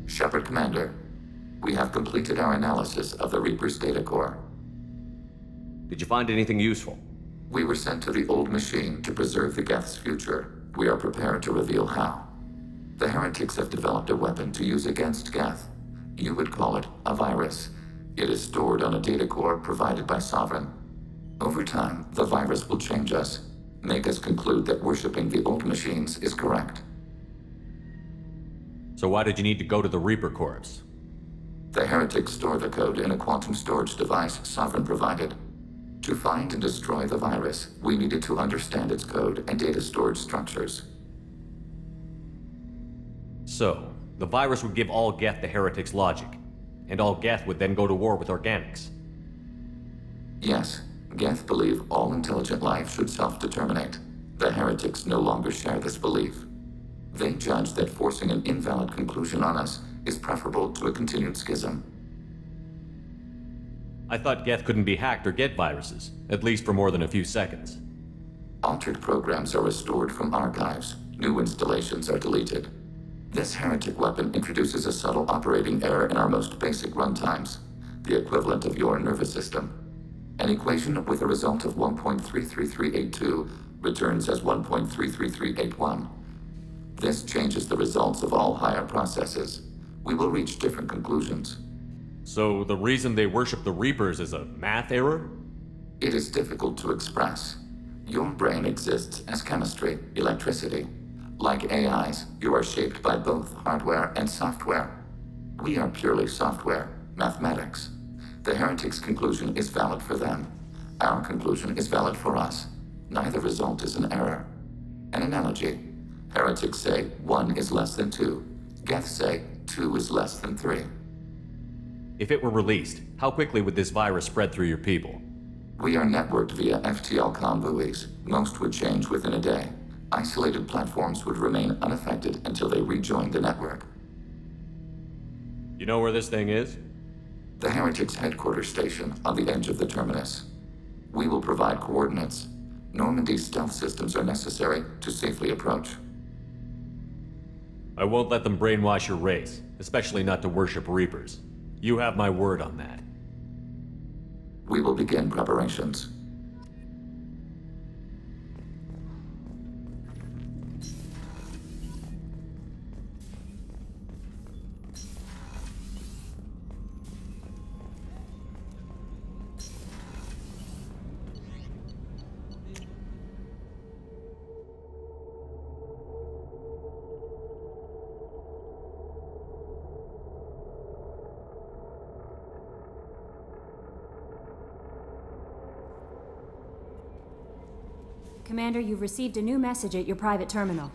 Shepard Commander, we have completed our analysis of the Reaper's data core. Did you find anything useful? We were sent to the old machine to preserve the Geth's future. We are prepared to reveal how. The heretics have developed a weapon to use against Geth. You would call it a virus. It is stored on a data core provided by Sovereign. Over time, the virus will change us, make us conclude that worshipping the old machines is correct. So why did you need to go to the Reaper Corps? The heretics store the code in a quantum storage device Sovereign provided. To find and destroy the virus, we needed to understand its code and data storage structures. So, the virus would give all Geth the heretics' logic, and all Geth would then go to war with organics. Yes, Geth believe all intelligent life should self-determinate. The heretics no longer share this belief. They judge that forcing an invalid conclusion on us is preferable to a continued schism. I thought Geth couldn't be hacked or get viruses, at least for more than a few seconds. Altered programs are restored from archives. New installations are deleted. This heretic weapon introduces a subtle operating error in our most basic runtimes, the equivalent of your nervous system. An equation with a result of 1.33382 returns as 1.33381. This changes the results of all higher processes. We will reach different conclusions. So the reason they worship the Reapers is a math error? It is difficult to express. Your brain exists as chemistry, electricity. Like AIs, you are shaped by both hardware and software. We are purely software, mathematics. The heretics' conclusion is valid for them. Our conclusion is valid for us. Neither result is an error. An analogy. Heretics say 1 is less than 2. Geth say 2 is less than 3. If it were released, how quickly would this virus spread through your people? We are networked via FTL buoys. Most would change within a day. Isolated platforms would remain unaffected until they rejoin the network. You know where this thing is? The heretics' headquarters station on the edge of the terminus. We will provide coordinates. Normandy's stealth systems are necessary to safely approach. I won't let them brainwash your race, especially not to worship Reapers. You have my word on that. We will begin preparations. Commander, you've received a new message at your private terminal.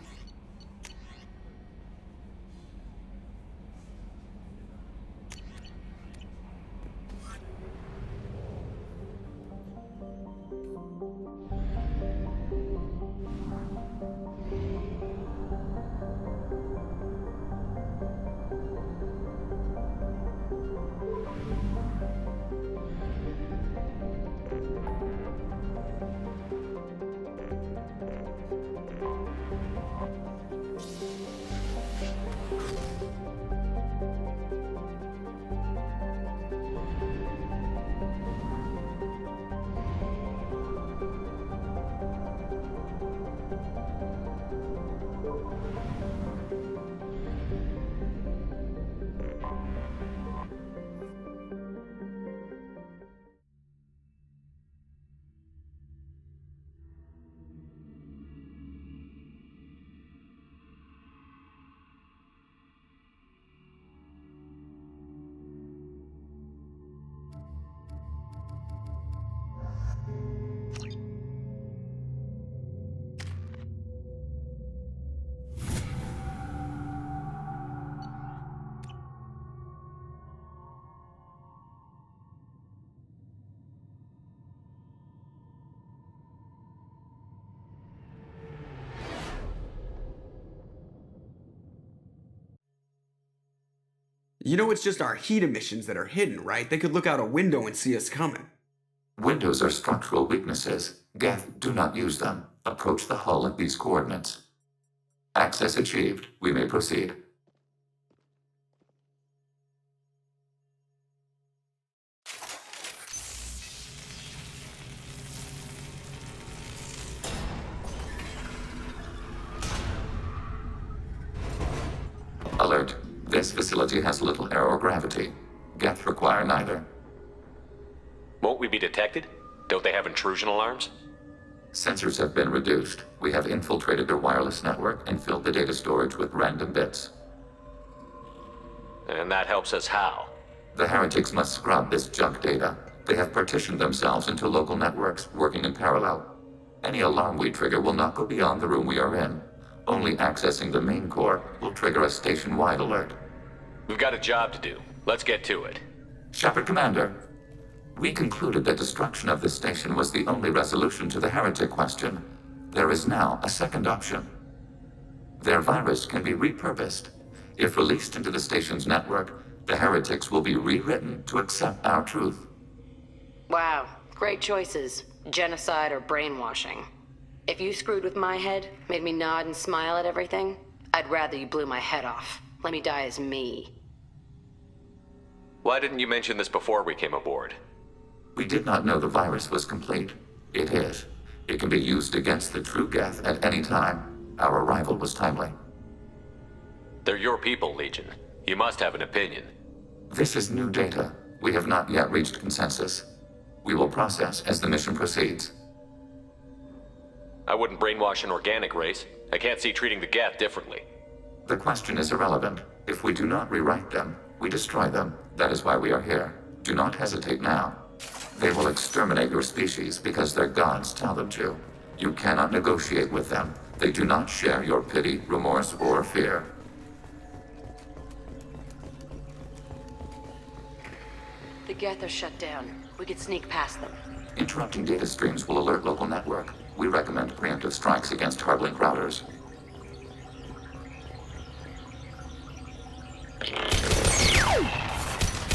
You know it's just our heat emissions that are hidden, right? They could look out a window and see us coming. Windows are structural weaknesses. Geth, do not use them. Approach the hull at these coordinates. Access achieved. We may proceed. This facility has little air or gravity. Geth require neither. Won't we be detected? Don't they have intrusion alarms? Sensors have been reduced. We have infiltrated their wireless network and filled the data storage with random bits. And that helps us how? The heretics must scrub this junk data. They have partitioned themselves into local networks, working in parallel. Any alarm we trigger will not go beyond the room we are in. Only accessing the main core will trigger a station-wide alert. We've got a job to do. Let's get to it. Shepard Commander, we concluded that destruction of this station was the only resolution to the heretic question. There is now a second option. Their virus can be repurposed. If released into the station's network, the heretics will be rewritten to accept our truth. Wow, great choices. Genocide or brainwashing. If you screwed with my head, made me nod and smile at everything, I'd rather you blew my head off. Let me die as me. Why didn't you mention this before we came aboard? We did not know the virus was complete. It is. It can be used against the true Geth at any time. Our arrival was timely. They're your people, Legion. You must have an opinion. This is new data. We have not yet reached consensus. We will process as the mission proceeds. I wouldn't brainwash an organic race. I can't see treating the Geth differently. The question is irrelevant. If we do not rewrite them, we destroy them. That is why we are here. Do not hesitate now. They will exterminate your species because their gods tell them to. You cannot negotiate with them. They do not share your pity, remorse, or fear. The Geth are shut down. We could sneak past them. Interrupting data streams will alert local network. We recommend preemptive strikes against hardlink routers.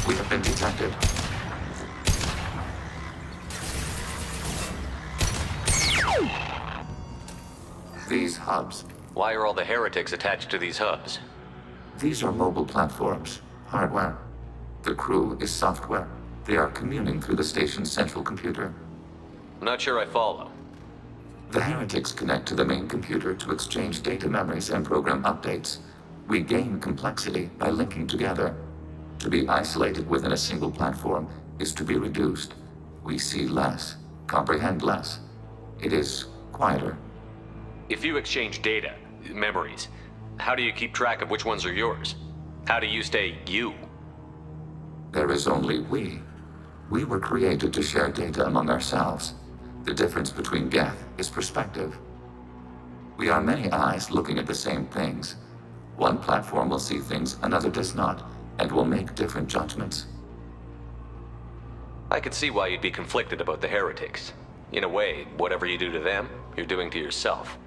We have been detected. These hubs. Why are all the heretics attached to these hubs? These are mobile platforms. Hardware. The crew is software. They are communing through the station's central computer. I'm not sure I follow. The heretics connect to the main computer to exchange data memories and program updates. We gain complexity by linking together. To be isolated within a single platform is to be reduced. We see less, comprehend less. It is quieter. If you exchange data, memories, how do you keep track of which ones are yours? How do you stay you? There is only we. We were created to share data among ourselves. The difference between Geth is perspective. We are many eyes looking at the same things. One platform will see things another does not, and will make different judgments. I could see why you'd be conflicted about the heretics. In a way, whatever you do to them, you're doing to yourself.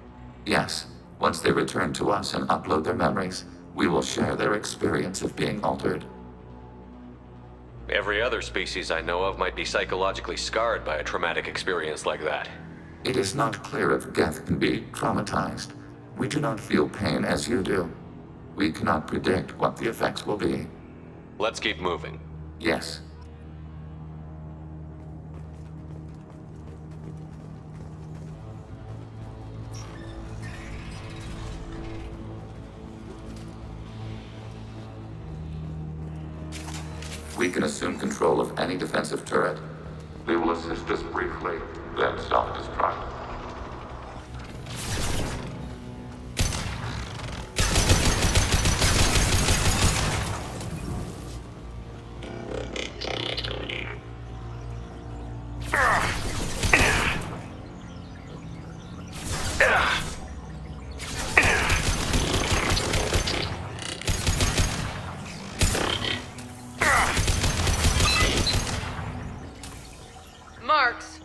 Yes, once they return to us and upload their memories, we will share their experience of being altered. Every other species I know of might be psychologically scarred by a traumatic experience like that. It is not clear if Geth can be traumatized. We do not feel pain as you do. We cannot predict what the effects will be. Let's keep moving. Yes. We can assume control of any defensive turret. They will assist us briefly, then self-destruct. Marks!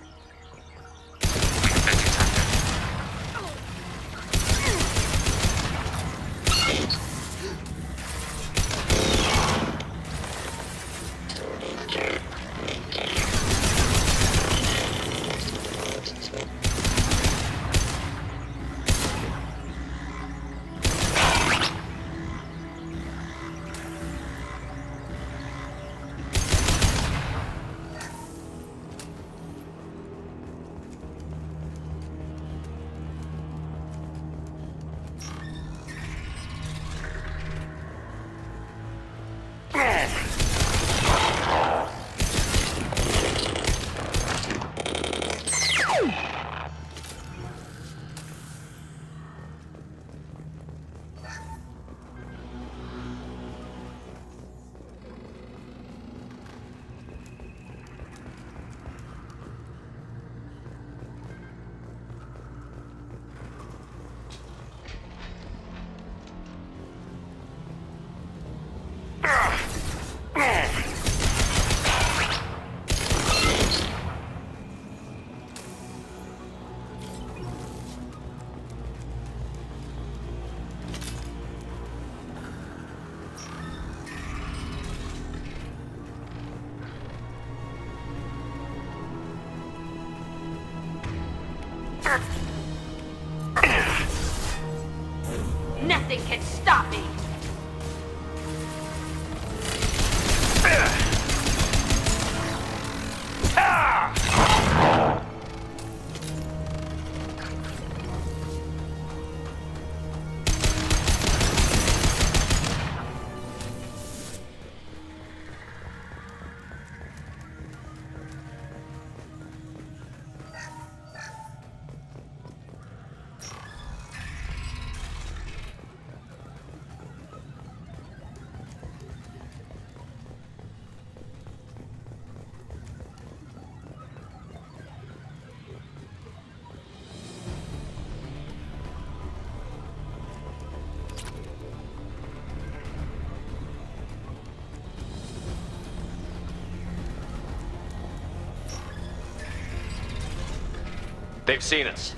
They've seen us.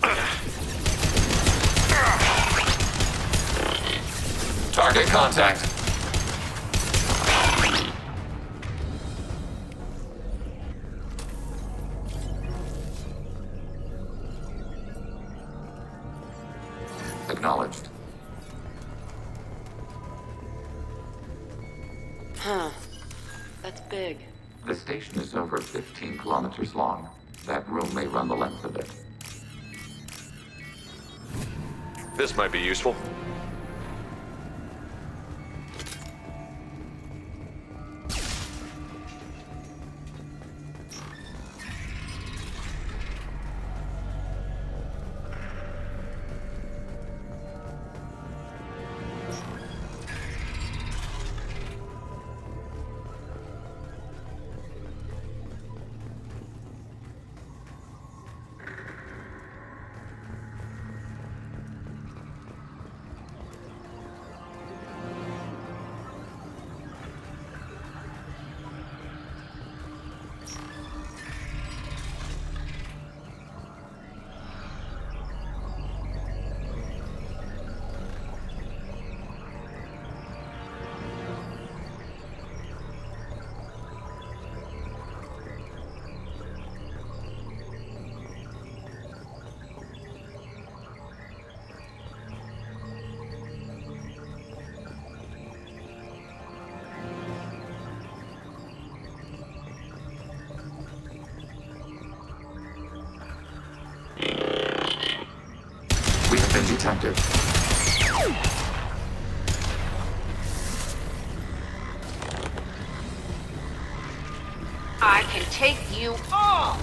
Target contact. Acknowledged. Huh. That's big. The station is over 15 kilometers long. That room may run the length of it. This might be useful. We have been detected. I can take you all!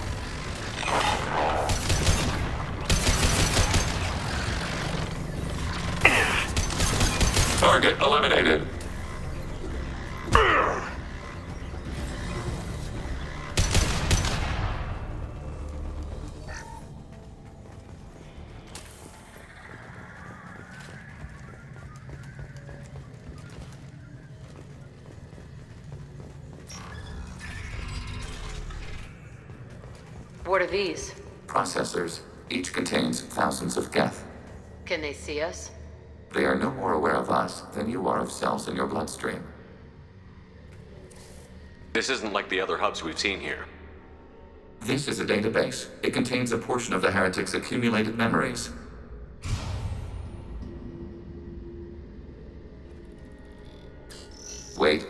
Target eliminated. What are these? Processors. Each contains thousands of geth. Can they see us? They are no more aware of us than you are of cells in your bloodstream. This isn't like the other hubs we've seen here. This is a database. It contains a portion of the heretic's accumulated memories. Wait.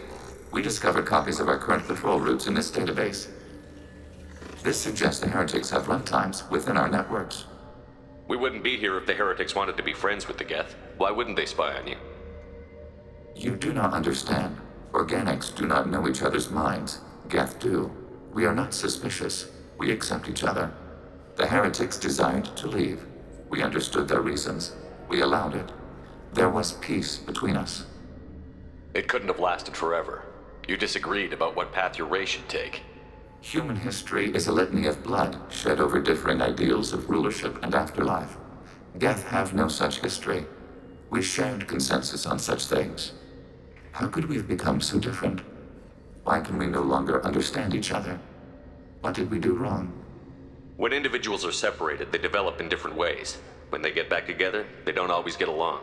We discovered copies of our current patrol routes in this database. This suggests the heretics have runtimes within our networks. We wouldn't be here if the heretics wanted to be friends with the Geth. Why wouldn't they spy on you? You do not understand. Organics do not know each other's minds. Geth do. We are not suspicious. We accept each other. The heretics desired to leave. We understood their reasons. We allowed it. There was peace between us. It couldn't have lasted forever. You disagreed about what path your race should take. Human history is a litany of blood shed over differing ideals of rulership and afterlife. Geth have no such history. We shared consensus on such things. How could we have become so different? Why can we no longer understand each other? What did we do wrong? When individuals are separated, they develop in different ways. When they get back together, they don't always get along.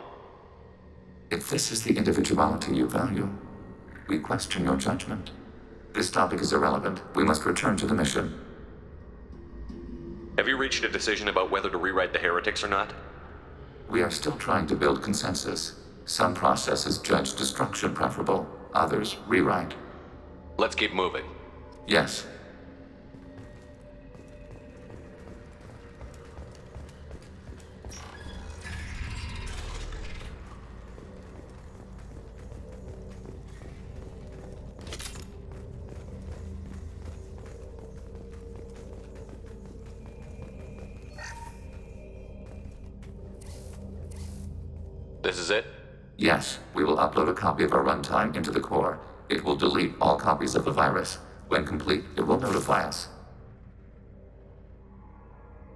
If this is the individuality you value, we question your judgment. This topic is irrelevant. We must return to the mission. Have you reached a decision about whether to rewrite the heretics or not? We are still trying to build consensus. Some processes judge destruction preferable, others rewrite. Let's keep moving. Yes. This is it? Yes, we will upload a copy of our runtime into the core. It will delete all copies of the virus. When complete, it will notify us.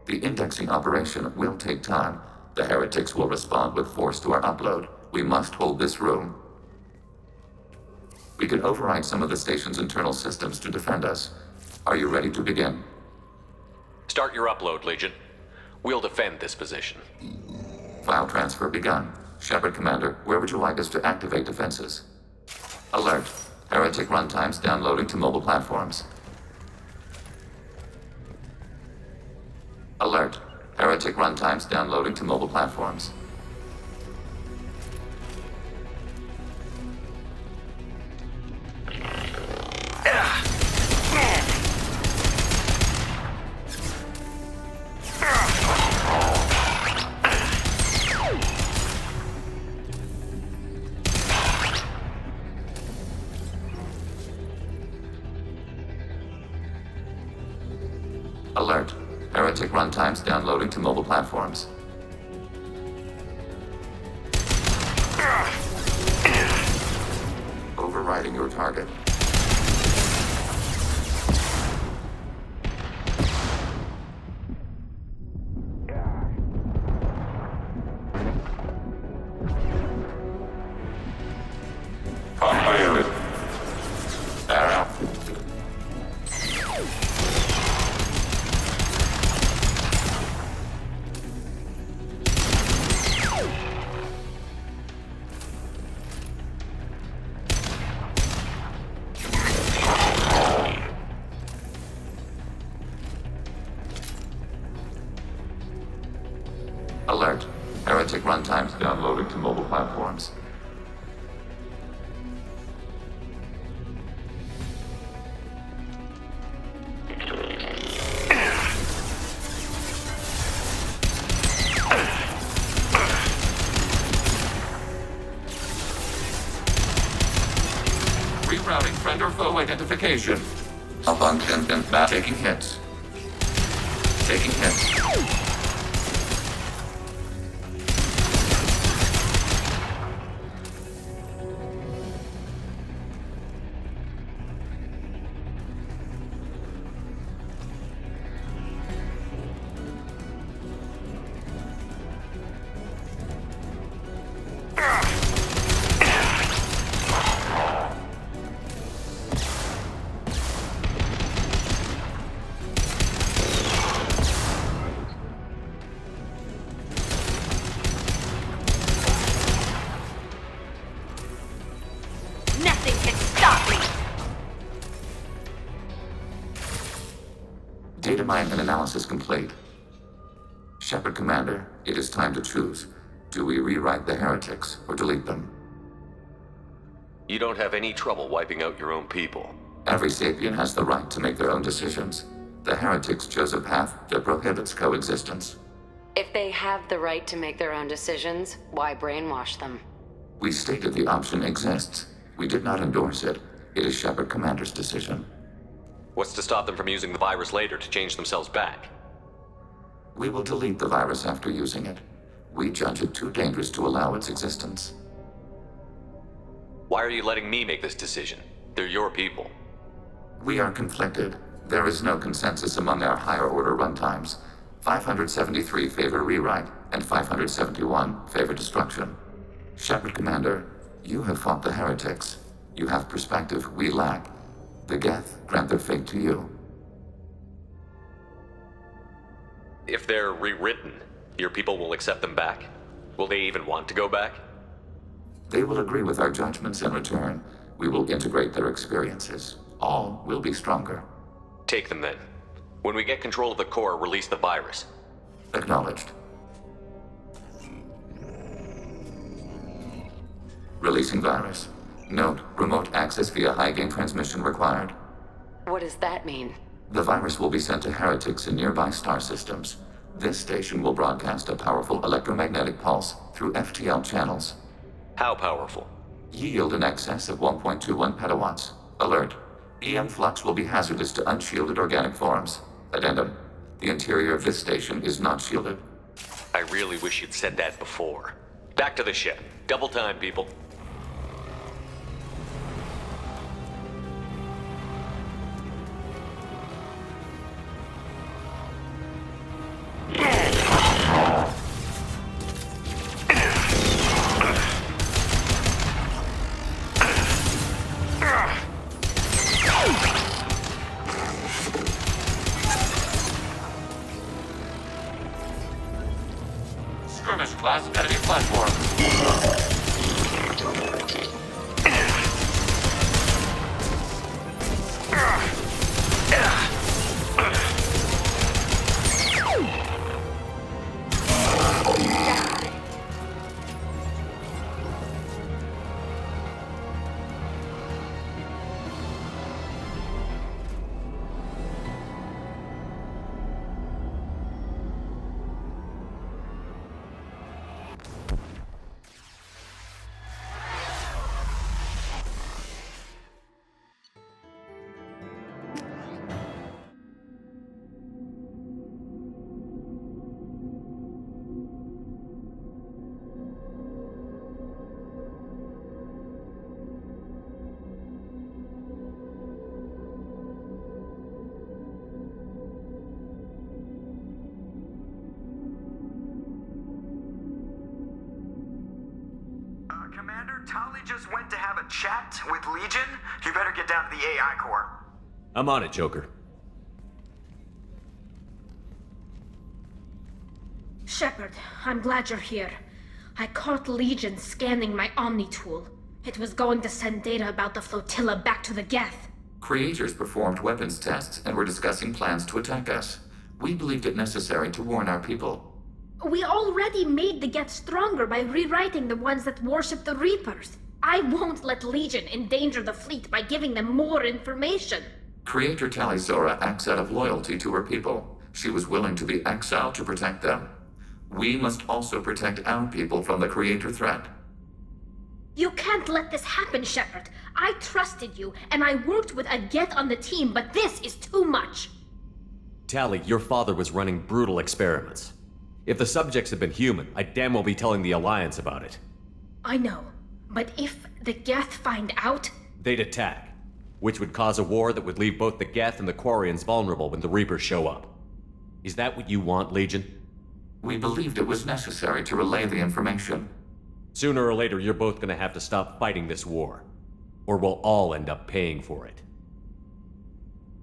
The indexing operation will take time. The heretics will respond with force to our upload. We must hold this room. We can override some of the station's internal systems to defend us. Are you ready to begin? Start your upload, Legion. We'll defend this position. File transfer begun. Shepard Commander, where would you like us to activate defenses? Alert. Heretic runtimes downloading to mobile platforms. Alert. Heretic runtimes downloading to mobile platforms. Alert. Heretic runtimes downloading to mobile platforms. Overriding your target. Completed. Arrow. Alert. Heretic runtimes downloading to mobile platforms. Rerouting friend or foe identification. Abundant and not taking hits. Taking hits. Nothing can stop me! Data mine and analysis complete. Shepard Commander, it is time to choose. Do we rewrite the heretics or delete them? You don't have any trouble wiping out your own people. Every sapient has the right to make their own decisions. The heretics chose a path that prohibits coexistence. If they have the right to make their own decisions, why brainwash them? We stated the option exists. We did not endorse it. It is Shepard Commander's decision. What's to stop them from using the virus later to change themselves back? We will delete the virus after using it. We judge it too dangerous to allow its existence. Why are you letting me make this decision? They're your people. We are conflicted. There is no consensus among our higher order runtimes. 573 favor rewrite, and 571 favor destruction. Shepard Commander, you have fought the heretics. You have perspective we lack. The Geth grant their fate to you. If they're rewritten, your people will accept them back? Will they even want to go back? They will agree with our judgments in return. We will integrate their experiences. All will be stronger. Take them then. When we get control of the core, release the virus. Acknowledged. Releasing virus. Note, remote access via high-gain transmission required. What does that mean? The virus will be sent to heretics in nearby star systems. This station will broadcast a powerful electromagnetic pulse through FTL channels. How powerful? Yield in excess of 1.21 petawatts. Alert. EM flux will be hazardous to unshielded organic forms. Addendum. The interior of this station is not shielded. I really wish you'd said that before. Back to the ship. Double time, people. Commander, Tali just went to have a chat with Legion. You better get down to the AI core. I'm on it, Joker. Shepard, I'm glad you're here. I caught Legion scanning my Omni tool. It was going to send data about the flotilla back to the Geth. Creators performed weapons tests and were discussing plans to attack us. We believed it necessary to warn our people. We already made the Geth stronger by rewriting the ones that worship the Reapers. I won't let Legion endanger the fleet by giving them more information. Creator Talizora acts out of loyalty to her people. She was willing to be exiled to protect them. We must also protect our people from the Creator threat. You can't let this happen, Shepard. I trusted you, and I worked with a Geth on the team, but this is too much. Tali, your father was running brutal experiments. If the subjects had been human, I'd damn well be telling the Alliance about it. I know, but if the Geth find out... They'd attack, which would cause a war that would leave both the Geth and the Quarians vulnerable when the Reapers show up. Is that what you want, Legion? We believed it was necessary to relay the information. Sooner or later, you're both gonna have to stop fighting this war. Or we'll all end up paying for it.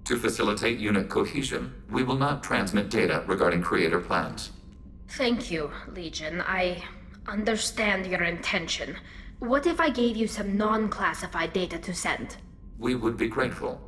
To facilitate unit cohesion, we will not transmit data regarding Creator plans. Thank you, Legion. I understand your intention. What if I gave you some non-classified data to send? We would be grateful.